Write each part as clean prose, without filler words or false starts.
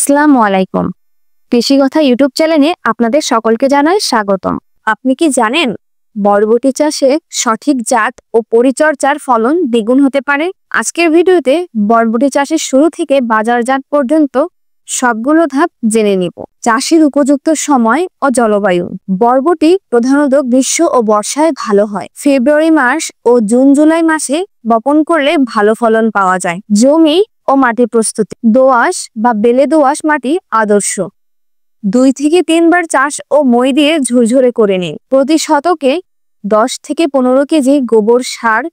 আসসালামু আলাইকুম। কৃষি কথা ইউটিউব চ্যানেলে আপনাদের সকলকে জানাই স্বাগতম। আপনি কি জানেন বরবটি চাষে সঠিক জাত ও পরিচর্যার ফলন দ্বিগুণ হতে পারে? আজকের ভিডিওতে বরবটি চাষের শুরু থেকে বাজারজাত পর্যন্ত সবগুলো ধাপ জেনে নিব। চাষের উপযুক্ত সময় ও জলবায়ু। বরবটি প্রধানত গ্রীষ্ম ও বর্ষায় ভালো হয়। ফেব্রুয়ারি মাস ও জুন জুলাই মাসে বপন করলে ভালো ফলন পাওয়া যায়। জমি ও মাটি প্রস্তুতি। দোআঁশ বা বেলে দোআঁশ মাটি আদর্শ। 2 থেকে 3 বার চাষ ও মই দিয়ে ঝুরঝুরে করে নিন। প্রতি শতকে 10 থেকে 15 কেজি গোবর সার,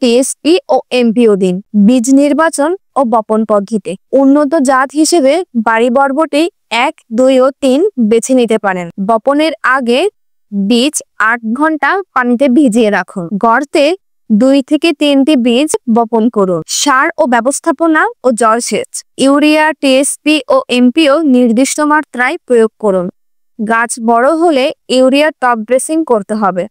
টিএসপি ও এমপিও দিন। বীজ নির্বাচন ও বপন পদ্ধতি। উন্নত জাত হিসেবে বাড়ি বরবটি 1, 2 ও 3 বেছে নিতে পারেন। বপনের আগে বীজ 8 ঘন্টা পানিতে ভিজিয়ে রাখুন। গর্তে 2 থেকে 3টি বীজ বপন করুন। সার ও ব্যবস্থাপনা ও জলসেচ। ইউরিয়া, টিএসপি ও এমপিও নির্দিষ্ট মাত্রায় প্রয়োগ করুন। গাছ বড় হলে ইউরিয়া টপ ড্রেসিং করতে হবে।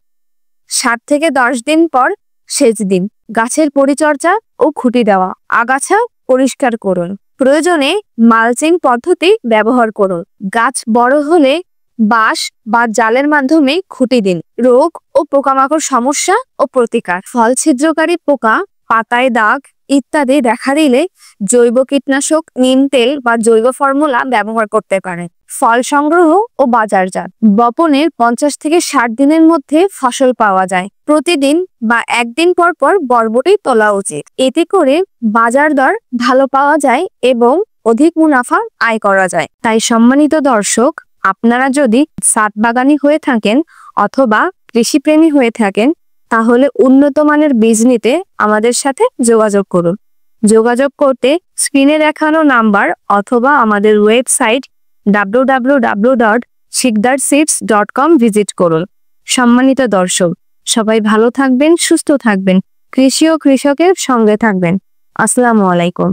7 থেকে 10 দিন পর সেচ দিন। গাছের পরিচর্যা ও খুঁটি দেওয়া। আগাছা পরিষ্কার করুন। প্রয়োজনে মালচিং পদ্ধতি ব্যবহার করুন। গাছ বড় হলে বাঁশ বা জালের মাধ্যমে খুঁটি দিন। রোগ ও পোকামাকড় সমস্যা ও প্রতিকার। ফল ছিদ্রকারী পোকা, পাতায় দাগ ইত্যাদি দেখা দিলে জৈব কীটনাশক, নিম তেল বা জৈব ফর্মুলা ব্যবহার করতে পারেন। ফল সংগ্রহ ও বাজারজাত। বপনের 50 থেকে 60 দিনের মধ্যে ফসল পাওয়া যায়। প্রতিদিন বা একদিন পর পর বরবটি তোলা উচিত। এতে করে বাজার দর ভালো পাওয়া যায় এবং অধিক মুনাফা আয় করা যায়। তাই সম্মানিত দর্শক, আপনারা যদি ছাদ বাগানি হয়ে থাকেন অথবা কৃষিপ্রেমী হয়ে থাকেন তাহলে উন্নত মানের বীজ নিতে আমাদের সাথে যোগাযোগ করুন। যোগাযোগ করতে স্ক্রিনে দেখানো নাম্বার অথবা আমাদের ওয়েবসাইট www.sikdarseeds.com ভিজিট করুন। সম্মানিত দর্শক, সবাই ভালো থাকবেন, সুস্থ থাকবেন, কৃষি ও কৃষকের সঙ্গে থাকবেন। আসসালামু আলাইকুম।